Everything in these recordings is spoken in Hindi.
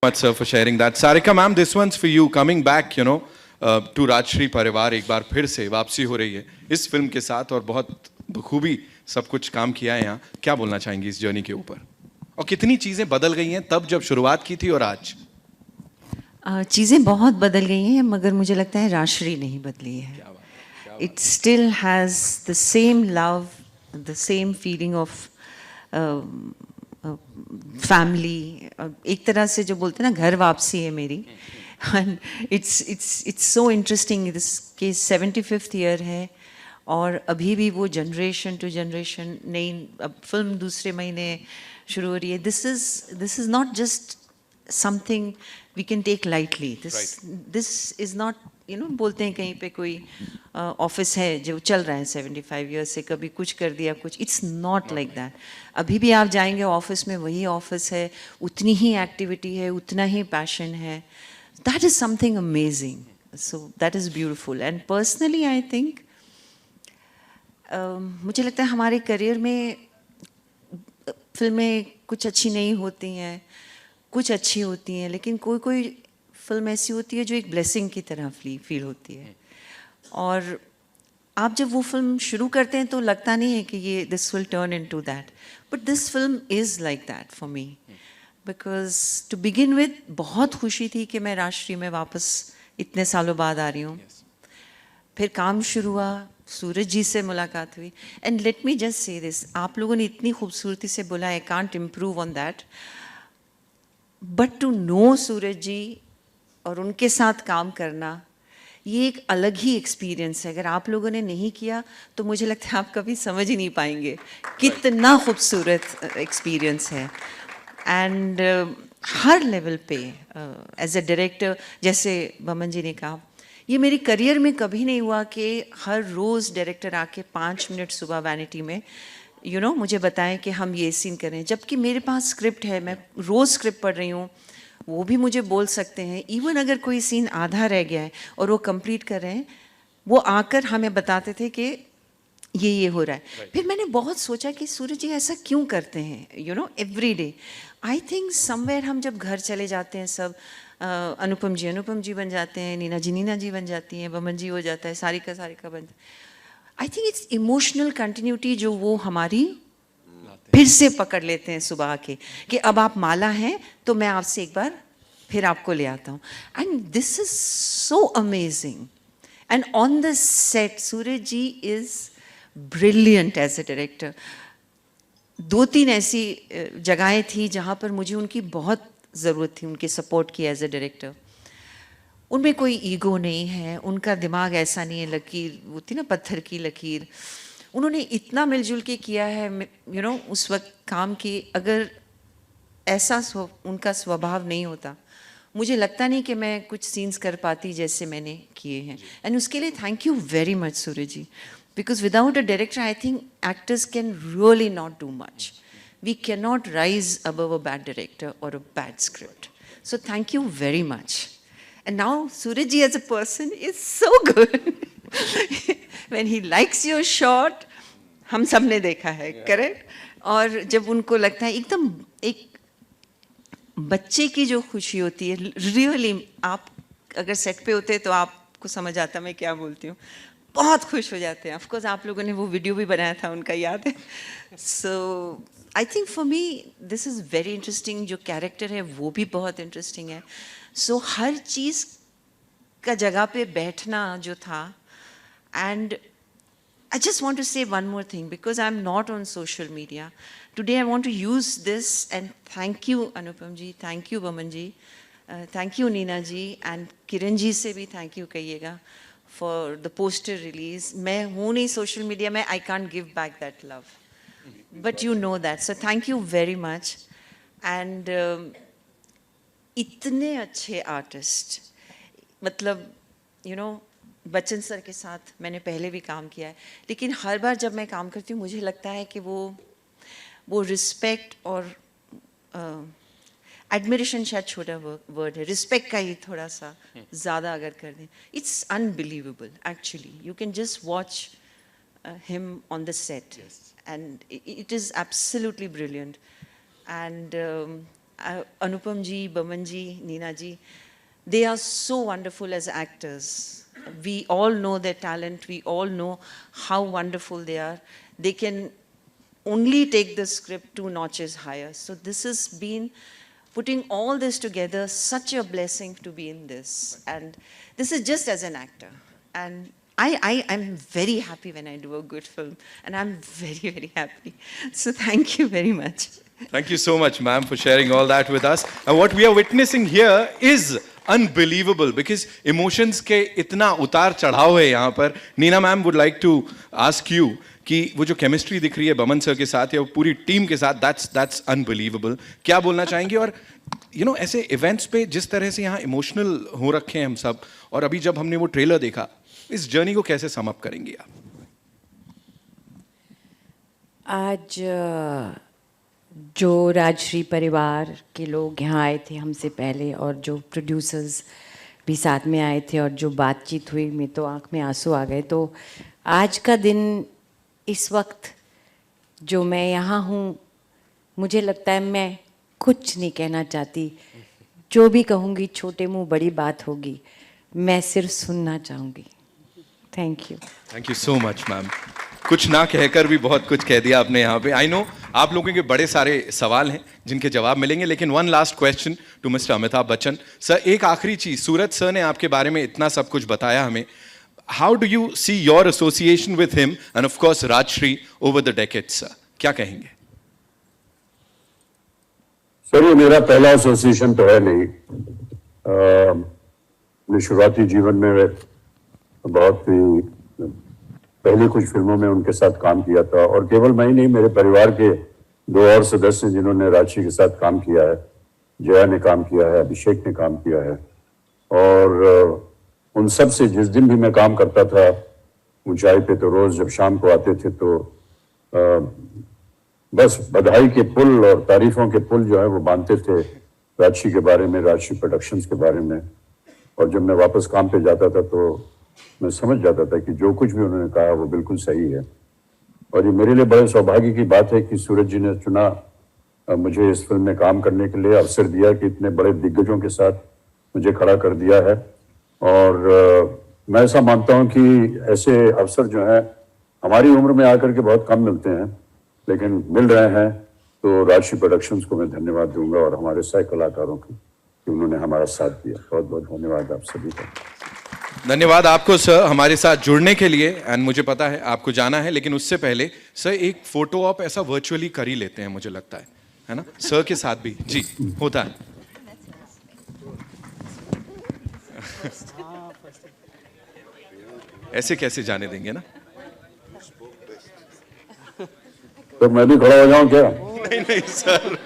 Much sir for sharing that. Sarika ma'am, this one's for you. Coming back, to Rajshree परिवार एक बार फिर से वापसी हो रही है इस फिल्म के साथ और बहुत बखूबी सब कुछ काम किया है यहाँ. क्या बोलना चाहेंगी इस जर्नी के ऊपर और कितनी चीजें बदल गई हैं तब जब शुरुआत की थी और आज? चीज़ें बहुत बदल गई हैं मगर मुझे लगता है राजश्री नहीं बदली है. It still has the same love, the same feeling of family. एक तरह से जो बोलते हैं ना घर वापसी है मेरी. And it's so interesting. This के 75th year है और अभी भी वो जनरेशन टू जनरेशन नई अब फिल्म दूसरे महीने शुरू हो रही है. This is not just something we can take lightly. This is not, बोलते हैं कहीं पे कोई ऑफिस है जो चल रहा है 75 years से, कभी कुछ कर दिया कुछ. It's not like that. अभी भी आप जाएंगे ऑफिस में वही ऑफिस है, उतनी ही एक्टिविटी है, उतना ही पैशन है. That is something amazing. So that is beautiful. And personally I think मुझे लगता है हमारे करियर में फिल्में कुछ अच्छी नहीं होती हैं, कुछ अच्छी होती हैं, लेकिन कोई फिल्म ऐसी होती है जो एक ब्लेसिंग की तरह फील होती है. और आप जब वो फिल्म शुरू करते हैं तो लगता नहीं है कि ये this will turn into that, but this film is like that for me. Because to begin with बहुत खुशी थी कि मैं राजश्री में वापस इतने सालों बाद आ रही हूँ. फिर काम शुरू हुआ, सूरज जी से मुलाकात हुई. And let me just say this, आप लोगों ने इतनी खूबसूरती से बोला, I can't improve on that, but to know Suraj ji और उनके साथ काम करना ये एक अलग ही एक्सपीरियंस है. अगर आप लोगों ने नहीं किया तो मुझे लगता है आप कभी समझ ही नहीं पाएंगे कितना खूबसूरत एक्सपीरियंस है. एंड हर लेवल पे एज अ डायरेक्टर, जैसे बमन जी ने कहा, ये मेरी करियर में कभी नहीं हुआ कि हर रोज़ डायरेक्टर आके 5 मिनट सुबह वैनिटी में मुझे बताएं कि हम ये सीन करें, जबकि मेरे पास स्क्रिप्ट है, मैं रोज़ स्क्रिप्ट पढ़ रही हूँ, वो भी मुझे बोल सकते हैं. इवन अगर कोई सीन आधा रह गया है और वो कंप्लीट कर रहे हैं, वो आकर हमें बताते थे कि ये हो रहा है. फिर मैंने बहुत सोचा कि सूरज जी ऐसा क्यों करते हैं every day. I think somewhere हम जब घर चले जाते हैं सब, अनुपम जी बन जाते हैं, नीना जी बन जाती हैं, बमन जी हो जाता है, सारिका बन. I think it's emotional continuity जो वो हमारी फिर से पकड़ लेते हैं सुबह के, कि अब आप माला हैं तो मैं आपसे एक बार फिर आपको ले आता हूँ. And this is so amazing. And on the set Suraj ji is brilliant as a director. 2-3 ऐसी जगहें थी जहाँ पर मुझे उनकी बहुत ज़रूरत थी, उनके सपोर्ट की एज ए डायरेक्टर. उनमें कोई ईगो नहीं है, उनका दिमाग ऐसा नहीं है लकीर वो थी ना पत्थर की लकीर. उन्होंने इतना मिलजुल के किया है उस वक्त काम की. अगर ऐसा उनका स्वभाव नहीं होता, मुझे लगता नहीं कि मैं कुछ सीन्स कर पाती जैसे मैंने किए हैं. एंड उसके लिए thank you very much Suraj ji, because without a director I think actors can really not do much. We can not rise above a bad director और a bad script. So thank you very much. And now Suraj ji as a person is so good. When he likes your shot, हम सब ने देखा है, करेक्ट. और जब उनको लगता है एकदम एक बच्चे की जो खुशी होती है, रियली आप अगर सेट पे होते तो आपको समझ आता मैं क्या बोलती हूँ. बहुत खुश हो जाते हैं. ऑफकोर्स आप लोगों ने वो वीडियो भी बनाया था उनका, याद है. So I think for me this is very interesting. जो कैरेक्टर है वो भी बहुत इंटरेस्टिंग है. सो हर चीज़ का जगह पे बैठना जो था. And I just want to say one more thing, because I am not on social media today. I want to use this and thank you Anupam ji, thank you Boman ji, thank you Neena ji, and Kiran ji से भी थैंक यू कहिएगा फॉर द पोस्टर रिलीज. मैं हूँ नहीं सोशल मीडिया में, I can't give back that love, but you know that. So thank you very much. And इतने अच्छे आर्टिस्ट, मतलब बच्चन सर के साथ मैंने पहले भी काम किया है, लेकिन हर बार जब मैं काम करती हूँ मुझे लगता है कि वो रिस्पेक्ट और एडमिरेशन शायद छोटा वर्ड है, रिस्पेक्ट का ही थोड़ा सा ज़्यादा अगर कर दें. It's unbelievable actually. You can just watch him on the set and it is absolutely brilliant. And Anupam ji, Baman ji, Neena ji, they are so wonderful as actors. We all know their talent. We all know how wonderful they are. They can only take the script 2 notches higher. So this has been putting all this together, such a blessing to be in this. And this is just as an actor. And I'm very happy when I do a good film. And I'm very, very happy. So thank you very much. Thank you so much, ma'am, for sharing all that with us. And what we are witnessing here is unbelievable because emotions के इतना उतार चढ़ाव है यहाँ पर. Neena ma'am would like to ask you कि वो जो केमिस्ट्री दिख रही है बमन सर के साथ या वो पूरी टीम के साथ, that's unbelievable. क्या बोलना चाहेंगे? और ऐसे इवेंट्स पे जिस तरह से यहाँ इमोशनल हो रखे हैं हम सब, और अभी जब हमने वो ट्रेलर देखा, इस जर्नी को कैसे सम अप करेंगे आप? आज जो राजश्री परिवार के लोग यहाँ आए थे हमसे पहले और जो प्रोड्यूसर्स भी साथ में आए थे और जो बातचीत हुई, मैं तो आँख में आंसू आ गए. तो आज का दिन, इस वक्त जो मैं यहाँ हूँ, मुझे लगता है मैं कुछ नहीं कहना चाहती. जो भी कहूँगी छोटे मुँह बड़ी बात होगी. मैं सिर्फ सुनना चाहूँगी. Thank you. Thank you so much ma'am. कुछ ना कहकर भी बहुत कुछ कह दिया आपने यहाँ पे. आई नो आप लोगों के बड़े सारे सवाल हैं जिनके जवाब मिलेंगे, लेकिन one last question to mister Amitabh Bachchan sir. एक आखिरी चीज, सूरज सर ने आपके बारे में इतना सब कुछ बताया हमें. How do you see your association with him and of course Rajshri over the decades sir? क्या कहेंगे? सर ये मेरा पहला एसोसिएशन तो है नहीं. अपने शुरुआती जीवन में बहुत ही पहले कुछ फिल्मों में उनके साथ काम किया था, और केवल मैं ही नहीं, मेरे परिवार के 2 और सदस्य जिन्होंने राजश्री के साथ काम किया है. जया ने काम किया है, अभिषेक ने काम किया है, और उन सब से जिस दिन भी मैं काम करता था ऊंचाई पे, तो रोज जब शाम को आते थे तो बस बधाई के पुल और तारीफों के पुल जो है वो बांधते थे राजश्री के बारे में, राजश्री प्रोडक्शंस के बारे में. और जब मैं वापस काम पे जाता था तो मैं समझ जाता था कि जो कुछ भी उन्होंने कहा वो बिल्कुल सही है. और ये मेरे लिए बड़े सौभाग्य की बात है कि सूरज जी ने चुना, मुझे इस फिल्म में काम करने के लिए अवसर दिया, कि इतने बड़े दिग्गजों के साथ मुझे खड़ा कर दिया है. और मैं ऐसा मानता हूँ कि ऐसे अवसर जो हैं हमारी उम्र में आकर के बहुत कम मिलते हैं, लेकिन मिल रहे हैं. तो राजश्री प्रोडक्शंस को मैं धन्यवाद दूंगा और हमारे सह कलाकारों को कि उन्होंने हमारा साथ दिया. बहुत बहुत धन्यवाद आप सभी का. धन्यवाद आपको सर हमारे साथ जुड़ने के लिए. एंड मुझे पता है आपको जाना है, लेकिन उससे पहले सर एक फोटो आप ऐसा वर्चुअली कर ही लेते हैं, मुझे लगता है ना सर के साथ भी? जी होता है. ऐसे कैसे जाने देंगे ना? तो मैं भी खड़ा हो जाऊं क्या? नहीं नहीं sir.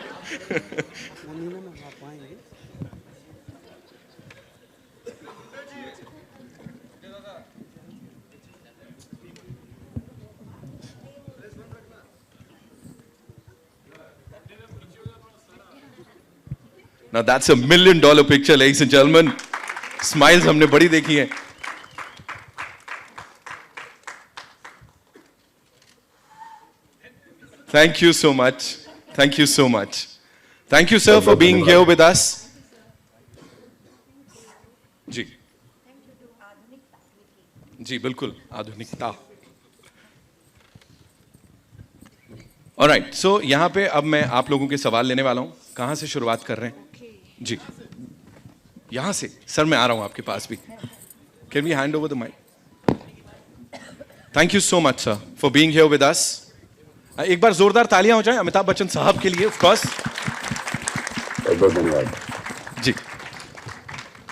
Now that's $1 million picture, ladies and gentlemen. Smiles हमने बड़ी देखी है. Thank you so much. Thank you so much. Thank you, sir, for being here with us. जी जी बिल्कुल, आधुनिकता. ऑलराइट, सो यहाँ पे अब मैं आप लोगों के सवाल लेने वाला हूँ. कहाँ से शुरुआत कर रहे हैं? जी यहाँ से. सर मैं आ रहा हूँ आपके पास भी. Can we hand over the mic? Thank you so much sir for being here with us. एक बार जोरदार तालियां हो जाए अमिताभ बच्चन साहब के लिए, ऑफ कोर्स. बहुत धन्यवाद जी.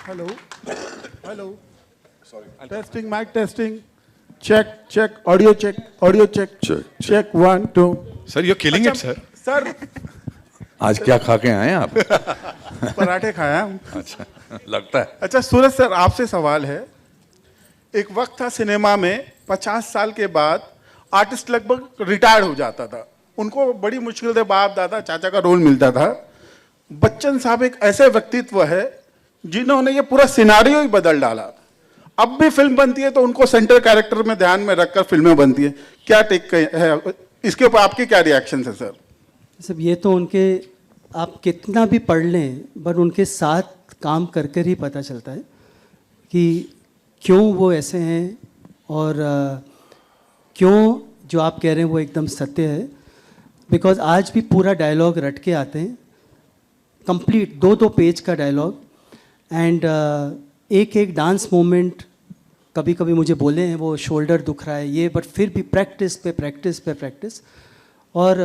Hello hello, testing mic testing, check audio check check 1 2. Sir you are killing it sir. Sir आज क्या खा के आए आप? पराठे खाया हूँ. अच्छा लगता है. अच्छा सूरज सर, आपसे सवाल है. एक वक्त था सिनेमा में 50 साल के बाद आर्टिस्ट लगभग रिटायर्ड हो जाता था, उनको बड़ी मुश्किल से बाप दादा चाचा का रोल मिलता था. बच्चन साहब एक ऐसे व्यक्तित्व है जिन्होंने ये पूरा सिनारियो ही बदल डाला. अब भी फिल्म बनती है तो उनको सेंटर कैरेक्टर में ध्यान में रखकर फिल्में बनती है. क्या टेक है इसके ऊपर? आपके क्या रिएक्शन है सर? सब ये तो उनके आप कितना भी पढ़ लें पर उनके साथ काम कर कर ही पता चलता है कि क्यों वो ऐसे हैं और क्यों जो आप कह रहे हैं वो एकदम सत्य है। बिकॉज आज भी पूरा डायलॉग रट के आते हैं, कंप्लीट 2-2 पेज का डायलॉग, एंड एक एक डांस मोमेंट कभी कभी मुझे बोले हैं वो शोल्डर दुख रहा है ये, बट फिर भी प्रैक्टिस पे प्रैक्टिस पे प्रैक्टिस, और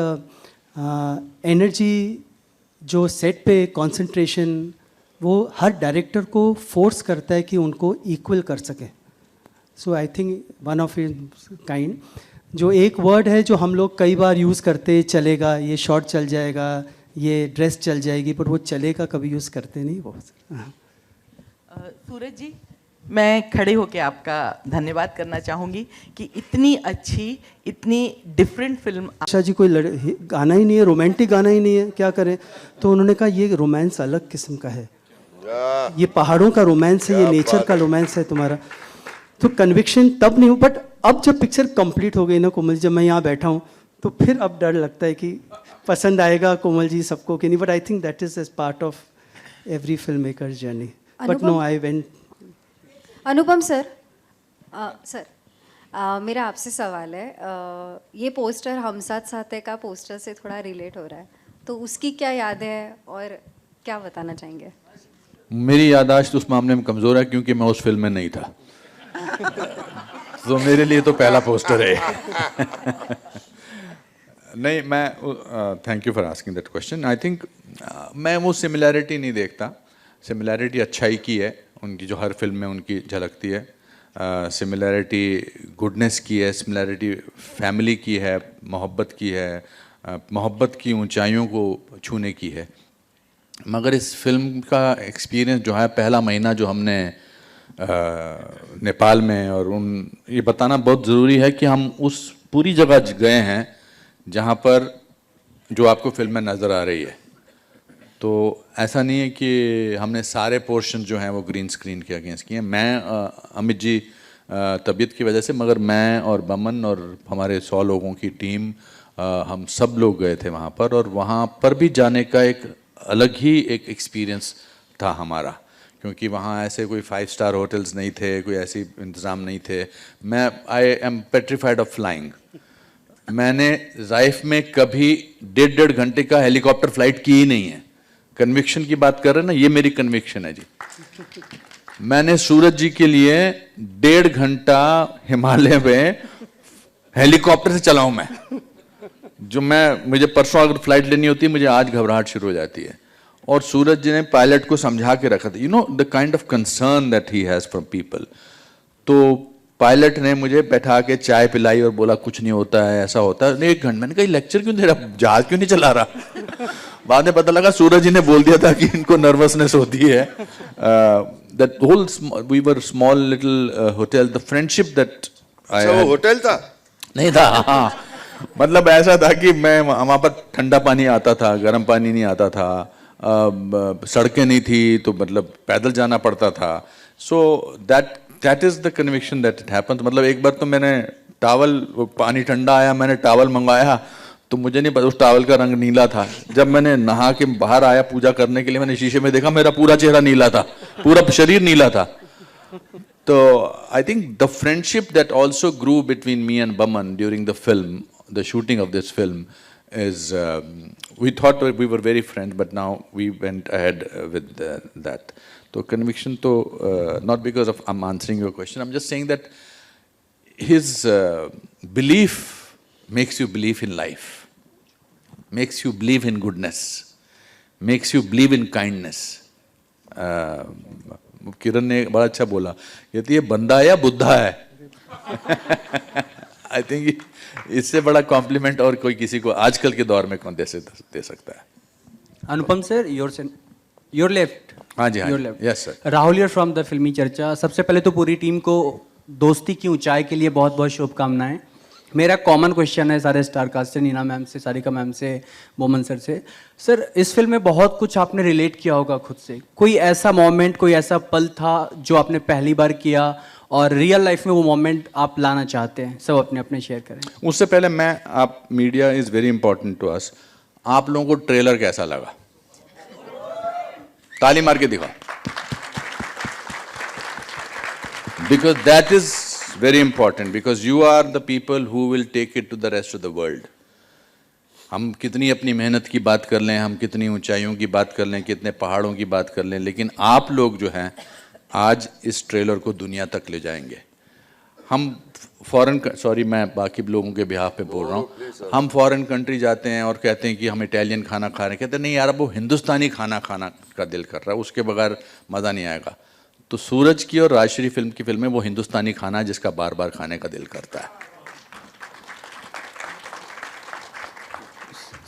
एनर्जी जो सेट पे कंसंट्रेशन वो हर डायरेक्टर को फोर्स करता है कि उनको इक्वल कर सके। So I think one of kind जो एक वर्ड है जो हम लोग कई बार यूज़ करते, चलेगा, ये शॉर्ट चल जाएगा, ये ड्रेस चल जाएगी, पर वो चलेगा कभी यूज़ करते नहीं वो। सूरज जी, मैं खड़े होकर आपका धन्यवाद करना चाहूँगी कि इतनी अच्छी, इतनी डिफरेंट फिल्म। आशा जी कोई गाना ही नहीं है, रोमांटिक गाना ही नहीं है, क्या करें? तो उन्होंने कहा ये रोमांस अलग किस्म का है, ये पहाड़ों का रोमांस है, ये नेचर का रोमांस है तुम्हारा। तो कन्विक्शन तब नहीं हो, बट अब जब पिक्चर कंप्लीट हो गई ना कोमल, जब मैं यहाँ बैठा हूँ तो फिर अब डर लगता है कि पसंद आएगा कोमल जी सबको कि नहीं, but I think that is part of every film maker journey. But no, I went. Anupam sir, मेरा आपसे सवाल है, ये पोस्टर हम साथ साथ है का पोस्टर से थोड़ा रिलेट हो रहा है, तो उसकी क्या यादें हैं और क्या बताना चाहेंगे? मेरी याददाश्त उस मामले में कमज़ोर है क्योंकि मैं उस फिल्म में नहीं था। तो मेरे लिए तो पहला पोस्टर है। नहीं, मैं thank you for asking that question. I think मैं वो सिमिलैरिटी नहीं देखता। सिमिलैरिटी अच्छाई की है, उनकी जो हर फिल्म में उनकी झलकती है। सिमिलैरिटी गुडनेस की है, सिमिलैरिटी फैमिली की है, मोहब्बत की है, मोहब्बत की ऊंचाइयों को छूने की है। मगर इस फिल्म का एक्सपीरियंस जो है, पहला महीना जो हमने नेपाल में, और ये बताना बहुत ज़रूरी है कि हम उस पूरी जगह गए हैं जहाँ पर जो आपको फिल्म में नज़र आ रही है। तो ऐसा नहीं है कि हमने सारे पोर्शन जो हैं वो ग्रीन स्क्रीन के अगेंस्ट किए हैं। मैं अमित जी तबीयत की वजह से, मगर मैं और बमन और हमारे 100 लोगों की टीम, हम सब लोग गए थे वहाँ पर, और वहाँ पर भी जाने का एक अलग ही एक एक्सपीरियंस था हमारा, क्योंकि वहाँ ऐसे कोई 5 स्टार होटल्स नहीं थे, कोई ऐसी इंतज़ाम नहीं थे। I am petrified of flying. मैंने लाइफ में कभी 1.5 घंटे का हेलीकॉप्टर फ्लाइट की ही नहीं है। कन्विक्शन की बात कर रहे हैं ना, ये मेरी कन्विक्शन है जी। मैंने सूरज जी के लिए 1.5 घंटा हिमालय में हेलीकॉप्टर से चला हूं मैं। मुझे परसों अगर फ्लाइट लेनी होती है, मुझे आज घबराहट शुरू हो जाती है। और सूरज जी ने पायलट को समझा के रखा था, you know the kind of concern that he has from people. तो पायलट ने मुझे बैठा के चाय पिलाई और बोला कुछ नहीं होता है, ऐसा होता है। 1 घंटे मैंने कहा लेक्चर क्यों दे रहा, जहाज क्यों नहीं चला रहा? बाद में पता लगा सूरज जी ने बोल दिया था कि इनको नर्वसनेस होती है। That whole we were small little hotel, the friendship that वो होटल था नहीं था, हाँ, मतलब ऐसा था कि मैं वहाँ पर ठंडा पानी आता था, गर्म पानी नहीं आता था, सड़कें नहीं थी, तो मतलब पैदल जाना पड़ता था। So that is the conviction that it happens. मतलब एक बार तो मैंने टावल, पानी ठंडा आया, मैंने टावल मंगवाया, तो मुझे नहीं पता उस टावल का रंग नीला था। जब मैंने नहा के बाहर आया पूजा करने के लिए, मैंने शीशे में देखा, मेरा पूरा चेहरा नीला था, पूरा शरीर नीला था। तो I think the friendship that also grew between me and Boman during the film, the shooting of this film is we thought we were very friends, but now we went ahead with that. So conviction to not because of I'm answering your question, I'm just saying that his belief makes you believe in life, makes you believe in goodness, makes you believe in kindness. किरण ने बड़ा अच्छा बोला, कहती है बंदा है या बुद्धा है? आई थिंक इससे बड़ा कॉम्प्लीमेंट और कोई किसी को आजकल के दौर में कौन दे सकता है। अनुपम सर, योर लेफ्ट। हाँ जी, हाँ, your left. Yes sir. Rahul here from the फिल्मी चर्चा। सबसे पहले तो पूरी टीम को दोस्ती की ऊंचाई के लिए बहुत बहुत शुभकामनाएं। मेरा कॉमन क्वेश्चन है सारे स्टार कास्ट से, नीना मैम से, सारिका मैम से, बोमन सर से। सर, इस फिल्म में बहुत कुछ आपने रिलेट किया होगा खुद से। कोई ऐसा मोमेंट, कोई ऐसा पल था जो आपने पहली बार किया और रियल लाइफ में वो मोमेंट आप लाना चाहते हैं? सब अपने अपने शेयर करें। उससे पहले आप media is very important to us. आप लोगों को ट्रेलर कैसा लगा? ताली मार के दिखाओ, because that is very important, because you are the people who will take it to the rest of the world. हम कितनी अपनी मेहनत की बात कर लें, हम कितनी ऊंचाइयों की बात कर लें, कितने पहाड़ों की बात कर लें, लेकिन आप लोग जो हैं आज इस ट्रेलर को दुनिया तक ले जाएंगे। हम सॉरी मैं बाकी लोगों के बिहाफ पे बोल रहा हूँ, हम फॉरेन कंट्री जाते हैं और कहते हैं कि हम इटालियन खाना खा रहे हैं, कहते हैं नहीं यार अब वो हिंदुस्तानी खाना खाना का दिल कर रहा है, उसके बगैर मज़ा नहीं आएगा। तो सूरज की और राजश्री फिल्म की फिल्में वो हिंदुस्तानी खाना है जिसका बार बार खाने का दिल करता है।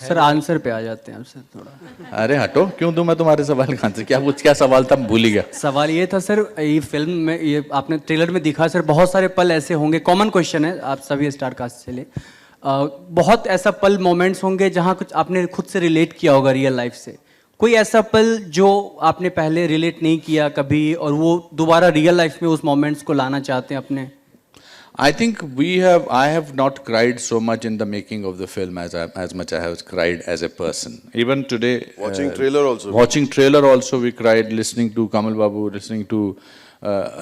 सर आंसर पे आ जाते हैं आपसे थोड़ा। अरे हटो, क्यों दूं मैं तुम्हारे सवाल का आंसर? क्या सवाल था, भूल ही गया। सवाल ये था सर, ये फिल्म में ये आपने ट्रेलर में दिखा सर, बहुत सारे पल ऐसे होंगे, कॉमन क्वेश्चन है आप सभी स्टार कास्ट से लिए, बहुत ऐसा पल मोमेंट्स होंगे जहाँ कुछ आपने खुद से रिलेट किया होगा रियल लाइफ से। कोई ऐसा पल जो आपने पहले रिलेट नहीं किया कभी और वो दोबारा रियल लाइफ में उस मोमेंट्स को लाना चाहते हैं अपने? I think I have not cried so much in the making of the film as much I have cried as a person. Even today, watching trailer also we cried. Listening to Kamal Babu, listening to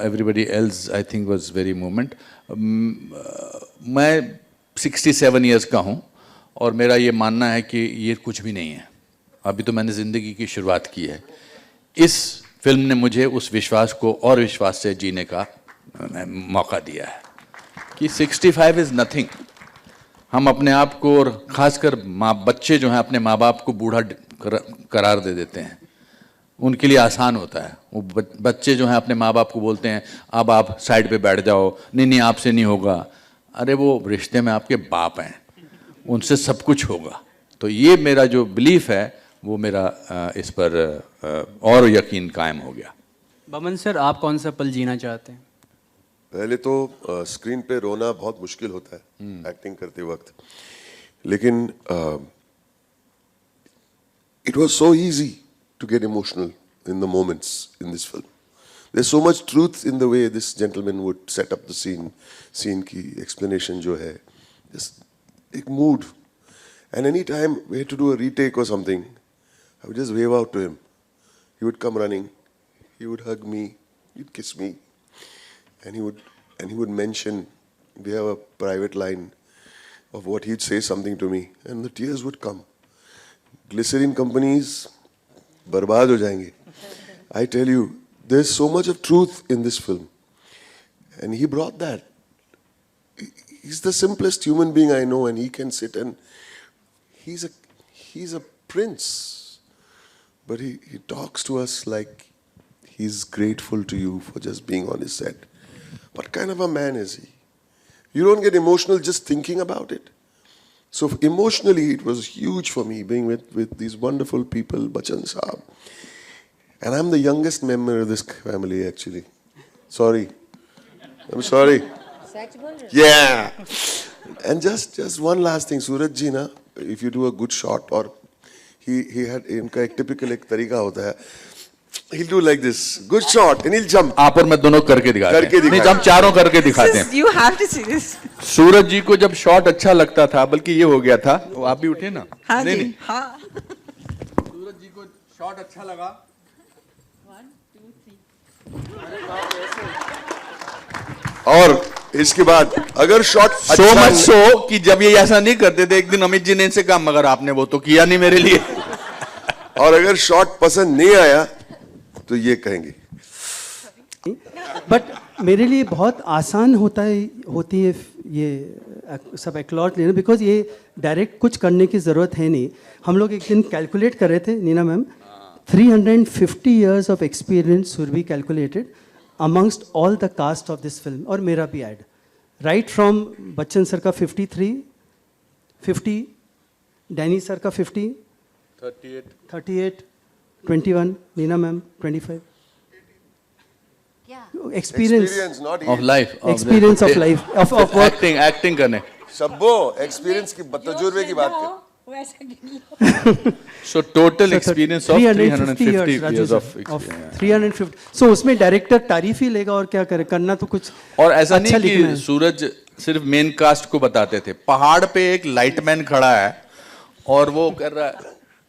everybody else, I think was very moment. मैं 67 years का हूँ और मेरा ये मानना है कि ये कुछ भी नहीं है, अभी तो मैंने ज़िंदगी की शुरुआत की है। इस फिल्म ने मुझे उस विश्वास को और विश्वास से जीने का मौका दिया है कि 65 इज़ नथिंग। हम अपने आप को और ख़ासकर बच्चे जो हैं अपने माँ बाप को बूढ़ा करार दे देते हैं, उनके लिए आसान होता है। वो बच्चे जो हैं अपने माँ बाप को बोलते हैं अब आप साइड पे बैठ जाओ, नहीं आपसे नहीं होगा। अरे वो रिश्ते में आपके बाप हैं, उनसे सब कुछ होगा। तो ये मेरा जो बिलीफ है वो मेरा इस पर और यकीन कायम हो गया। बमन सर आप कौन सा पल जीना चाहते हैं? पहले तो स्क्रीन पे रोना बहुत मुश्किल होता है एक्टिंग करते वक्त, लेकिन it was so easy to get emotional in the moments in this film. There is so much truth in the way this gentleman would set up the scene की एक्सप्लेनेशन जो है, जस्ट एक mood. And any time we had to do a retake और something, I would just wave out to him, he would come running, he would hug me, he would kiss me, and he would mention, we have a private line of what he'd say something to me, and the tears would come. Glycerin companies barbad ho jayenge. I tell you, there's so much of truth in this film, and he brought that. He's the simplest human being I know, and he can sit and he's a prince, but he talks to us like he's grateful to you for just being on his set. What kind of a man is he? You don't get emotional just thinking about it. So emotionally, it was huge for me being with these wonderful people, Bachchan Saab. And I'm the youngest member of this family, actually. Sorry. I'm sorry. Yeah. And just one last thing. Suraj ji, na, if you do a good shot, or he had, इनका एक typical एक तरीका होता है, he'll do like this, good shot, and he'll jump. आप और मैं दोनों करके दिखाते हैं। नहीं, हम चारों करके दिखाते हैं। You have to see this. सूरज जी को जब शॉट अच्छा लगता था, बल्कि ये हो गया था, वो आप भी उठे ना? हाँ नहीं, जी, नहीं। हाँ। सूरज जी को शॉट अच्छा लगा, 1 2 3, और इसके बाद अगर शॉट सो मच सो कि जब ये ऐसा नहीं करते थे, एक दिन अमित जी ने इनसे कहा मगर आपने वो तो किया नहीं मेरे लिए। और अगर शॉट पसंद नहीं आया तो ये कहेंगे। बट मेरे लिए बहुत आसान होती है ये सब एक्लॉट लेना, बिकॉज ये डायरेक्ट कुछ करने की ज़रूरत है नहीं। हम लोग एक दिन कैलकुलेट कर रहे थे, Neena ma'am, 350 years of experience should be calculated amongst all the cast of this film, और मेरा भी add, right from Bachchan sir का 53, 50, डैनी सर का 50, 38, 21, Neena ma'am 25. Experience of life, experience of life, of work. acting करने। शब्बो एक्सपीरियंस की तजुर्बे की बात कर। So total experience of 350 years of experience. 350. So उसमें डायरेक्टर तारीफ ही लेगा और क्या करे, करना तो कुछ। और ऐसा अच्छा नहीं कि सूरज सिर्फ मेन कास्ट को बताते थे, पहाड़ पे एक लाइटमैन खड़ा है और वो कर रहा है,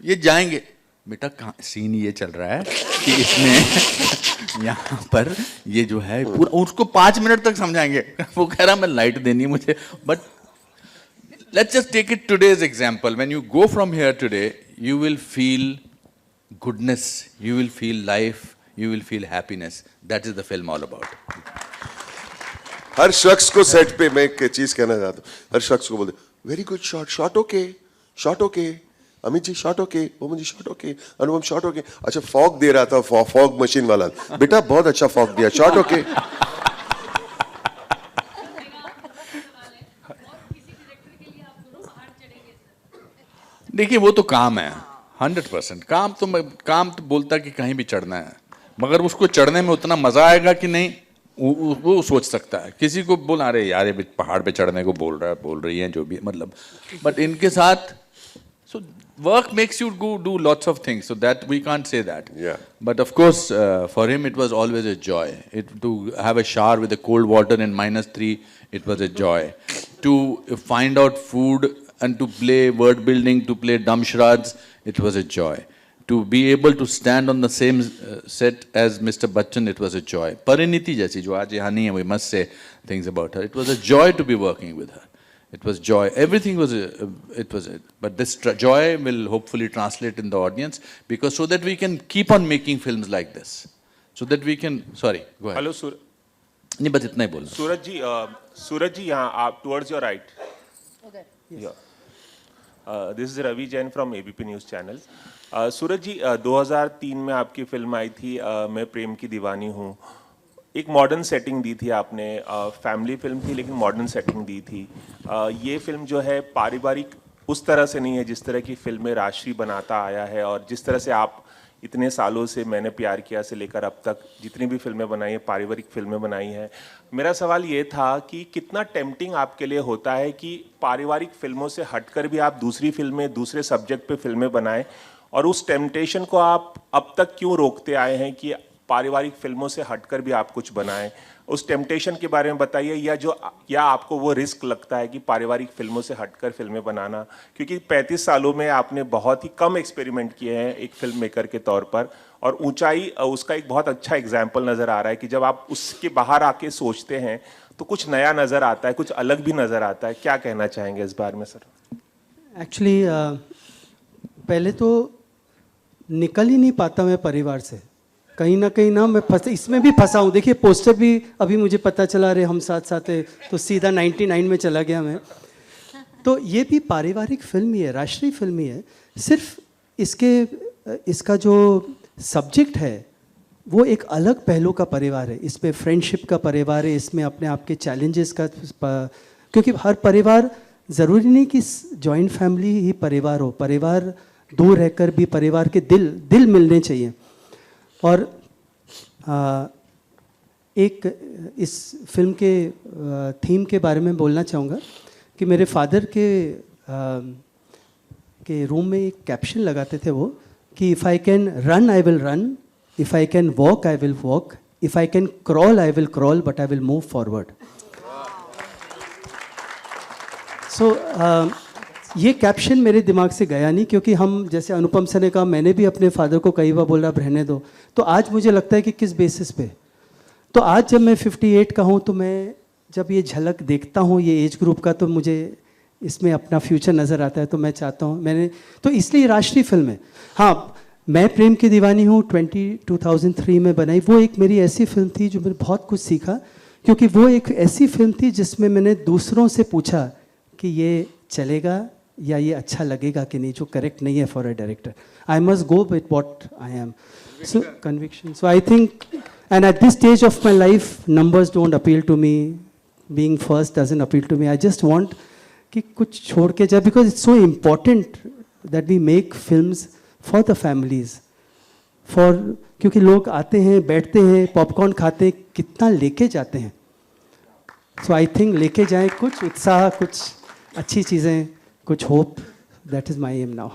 ये जाएंगे बेटा कहाँ सीन ये चल रहा है कि इसमें यहाँ पर ये जो है पूरा, उसको 5 मिनट तक समझाएंगे। वो कह रहा मैं लाइट देनी है मुझे। But let's just take it today's example. When you go from here today, you will feel goodness, you will feel life, you will feel happiness. That is the film all about. हर शख्स को सेट पे मैं एक चीज कहना चाहता हूँ, हर शख्स को बोलते very good shot, shot okay, shot okay, Amit ji shot okay, Boman ji shot okay, Anupam shot okay. अच्छा फॉग दे रहा था, फॉग मशीन वाला, बेटा बहुत अच्छा फॉग दिया, शॉट ओके। देखिए वो तो काम है, 100% काम तो बोलता है कि कहीं भी चढ़ना है, मगर उसको चढ़ने में उतना मजा आएगा कि नहीं वो सोच सकता है। किसी को बोला अरे यार ये पहाड़ पे चढ़ने को बोल रही है जो भी, मतलब बट इनके साथ so work makes you do lots of things, so that we can't say that. Yeah. But of course for him it was always a joy. To have a shower with the cold water in -3, it was a joy. To find out food and to play word building, to play dumb charades, it was a joy. To be able to stand on the same set as Mr. Bachchan, it was a joy. Pariniti jaisi, jo aaj yahan nahi hai, we must say things about her. It was a joy to be working with her. It was joy. Everything was, but this joy will hopefully translate in the audience, because so that we can keep on making films like this. So that we can, sorry, go ahead. Hello नहीं बस इतना ही बोलना। सूरज जी यहाँ आप towards your right. This is Ravi Jain from ABP news channel. Suraj ji 2003 में आपकी फिल्म आई थी मैं प्रेम की दीवानी हूँ। एक मॉडर्न सेटिंग दी थी आपने, फैमिली फिल्म थी लेकिन मॉडर्न सेटिंग दी थी। ये फिल्म जो है पारिवारिक उस तरह से नहीं है जिस तरह की फिल्में राजश्री बनाता आया है, और जिस तरह से आप इतने सालों से मैंने प्यार किया से लेकर अब तक जितनी भी फिल्में बनाई हैं पारिवारिक फिल्में बनाई हैं। मेरा सवाल ये था कि कितना टेम्पटिंग आपके लिए होता है कि पारिवारिक फिल्मों से हटकर भी आप दूसरी फिल्में, दूसरे सब्जेक्ट पे फिल्में बनाएं, और उस टेम्पटेशन को आप अब तक क्यों रोकते आए हैं कि पारिवारिक फिल्मों से हटकर भी आप कुछ बनाएं? उस टेम्पटेशन के बारे में बताइए, या आपको वो रिस्क लगता है कि पारिवारिक फिल्मों से हटकर फिल्में बनाना, क्योंकि 35 सालों में आपने बहुत ही कम एक्सपेरिमेंट किए हैं एक फिल्म मेकर के तौर पर, और ऊंचाई उसका एक बहुत अच्छा एग्जाम्पल नज़र आ रहा है कि जब आप उसके बाहर आके सोचते हैं तो कुछ नया नज़र आता है, कुछ अलग भी नज़र आता है। क्या कहना चाहेंगे इस बारे में सर? एक्चुअली पहले तो निकल ही नहीं पाता मैं परिवार से, कहीं ना मैं फंस, इसमें भी फंसा हूँ। देखिए पोस्टर भी अभी मुझे पता चला, अरे हम साथ साथ है, तो सीधा 99 में चला गया मैं। तो ये भी पारिवारिक फिल्म ही है, राष्ट्रीय फिल्म ही है, सिर्फ इसका जो सब्जेक्ट है वो एक अलग पहलू का परिवार है। इसमें फ्रेंडशिप का परिवार है, इसमें अपने आप के चैलेंजेस का, क्योंकि हर परिवार ज़रूरी नहीं कि जॉइंट फैमिली ही परिवार हो, परिवार दूर रहकर भी परिवार के दिल मिलने चाहिए। और एक इस फिल्म के थीम के बारे में बोलना चाहूँगा कि मेरे फादर के रूम में एक कैप्शन लगाते थे वो, कि if I can run I will run, if I can walk I will walk, if I can crawl I will crawl, but I will move forward. So ये कैप्शन मेरे दिमाग से गया नहीं, क्योंकि हम, जैसे अनुपम सर ने कहा, मैंने भी अपने फादर को कई बार बोला रहने दो, तो आज मुझे लगता है कि किस बेसिस पे। तो आज जब मैं 58 का हूँ, तो मैं जब ये झलक देखता हूँ ये एज ग्रुप का, तो मुझे इसमें अपना फ्यूचर नज़र आता है। तो मैं चाहता हूँ, तो इसलिए राष्ट्रीय फिल्म है। हाँ, मैं प्रेम की दीवानी हूँ 2003 में बनाई। वो एक मेरी ऐसी फिल्म थी जो मैंने बहुत कुछ सीखा, क्योंकि वो एक ऐसी फिल्म थी जिसमें मैंने दूसरों से पूछा कि ये चलेगा या ये अच्छा लगेगा कि नहीं, जो करेक्ट नहीं है for a director. I must go with what I am, so conviction. So I think, and at this stage of my life numbers don't appeal to me, being first doesn't appeal to me. I just want कि कुछ छोड़ के जाए, because it's so important that we make films for the families, क्योंकि लोग आते हैं, बैठते हैं, पॉपकॉर्न खाते हैं, कितना लेके जाते हैं। सो आई थिंक लेके जाएं कुछ उत्साह, कुछ अच्छी चीज़ें, कुछ hope. That is my aim now.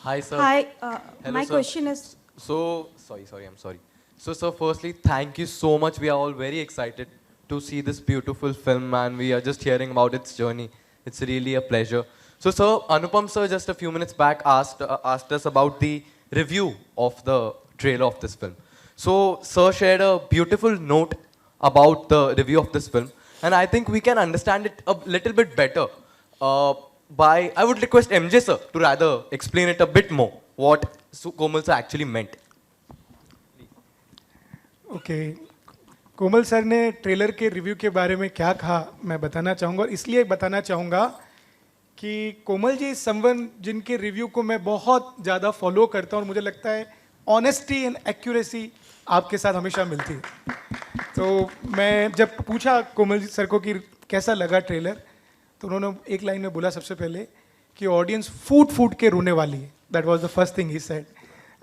Hi sir. Hi. Hello, my sir. question is. So I'm sorry. So sir, firstly, thank you so much. We are all very excited to see this beautiful film, and we are just hearing about its journey. It's really a pleasure. So sir, Anupam sir just a few minutes back asked us about the review of the trailer of this film. So, sir shared a beautiful note about the review of this film, and I think we can understand it a little bit better I would request MJ sir to rather explain it a bit more, what Komal sir actually meant. Okay Komal sir ने ट्रेलर के रिव्यू के बारे में क्या कहा मैं बताना चाहूँगा, और इसलिए बताना चाहूँगा कि कोमल जी समवन जिनके रिव्यू को मैं बहुत ज़्यादा फॉलो करता हूँ और मुझे लगता है ऑनेस्टी एंड एक्यूरेसी आपके साथ हमेशा मिलती है। तो मैं जब पूछा कोमल सर को कि कैसा लगा ट्रेलर, तो उन्होंने एक लाइन में बोला सबसे पहले कि ऑडियंस फूट फूट के रोने वाली है। That was the first thing he said.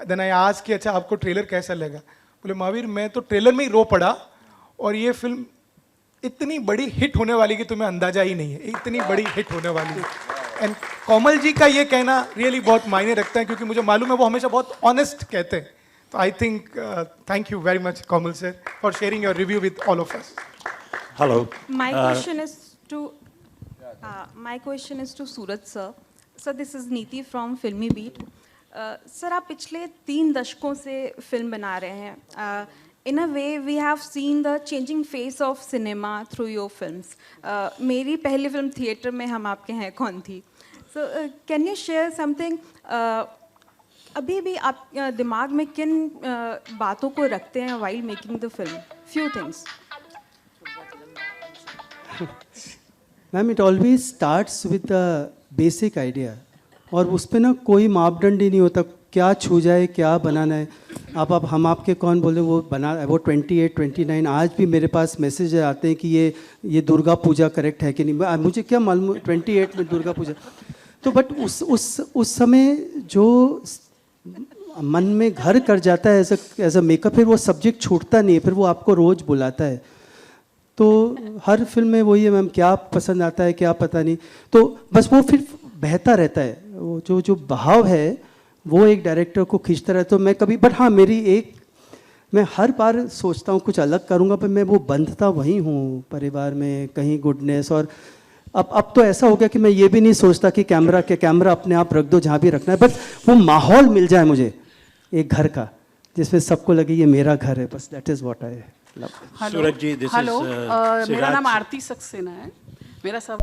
Then I asked कि अच्छा आपको ट्रेलर कैसा लगा? बोले महावीर मैं तो ट्रेलर में ही रो पड़ा, और ये फिल्म इतनी बड़ी हिट होने वाली कि तुम्हें अंदाजा ही नहीं है, इतनी बड़ी हिट होने वाली है। एंड कोमल जी का ये कहना रियली बहुत मायने रखता है, क्योंकि मुझे मालूम है वो हमेशा बहुत ऑनेस्ट कहते हैं। तो I think thank you very much Komal sir for sharing your review with all of us. Hello. My question is to Suraj sir. Sir, this is Neeti from Filmy Beat. Sir, आप पिछले 3 दशकों से फिल्म बना रहे हैं. In a way, we have seen the changing face of cinema through your films. मेरी पहली फिल्म थिएटर में हम आपके हैं कौन थी. So, can you share something? अभी भी आप दिमाग में किन बातों को रखते हैं while making the film? Few things. Ma'am it always starts with the basic idea, और उस पर ना कोई मापदंड ही नहीं होता क्या छू जाए क्या बनाना है। आप हम आपके कौन बोले वो बना वो 28 29 आज भी मेरे पास मैसेज आते हैं कि ये दुर्गा पूजा करेक्ट है कि नहीं, मुझे क्या मालूम 28 में दुर्गा पूजा। तो बट उस समय जो मन में घर कर जाता है एज अ मेकअप, फिर वो सब्जेक्ट छूटता नहीं है, फिर वो आपको रोज़ बुलाता है। तो हर फिल्म में वही है मैम, क्या पसंद आता है क्या पता नहीं, तो बस वो फिर बहता रहता है, वो जो बहाव है वो एक डायरेक्टर को खींचता रहता है। तो मैं कभी बट हाँ मैं हर बार सोचता हूँ कुछ अलग करूँगा, पर मैं वो बंधता वहीं हूँ परिवार में, कहीं गुडनेस। और अब तो ऐसा हो गया कि मैं ये भी नहीं सोचता कि कैमरा अपने आप रख दो जहाँ भी रखना है, बस वो माहौल मिल जाए मुझे एक घर का जिसमें सबको लगे ये मेरा घर है, बस that is what I love. Suraj ji, this is मेरा नाम आरती सक्सेना है। मेरा सब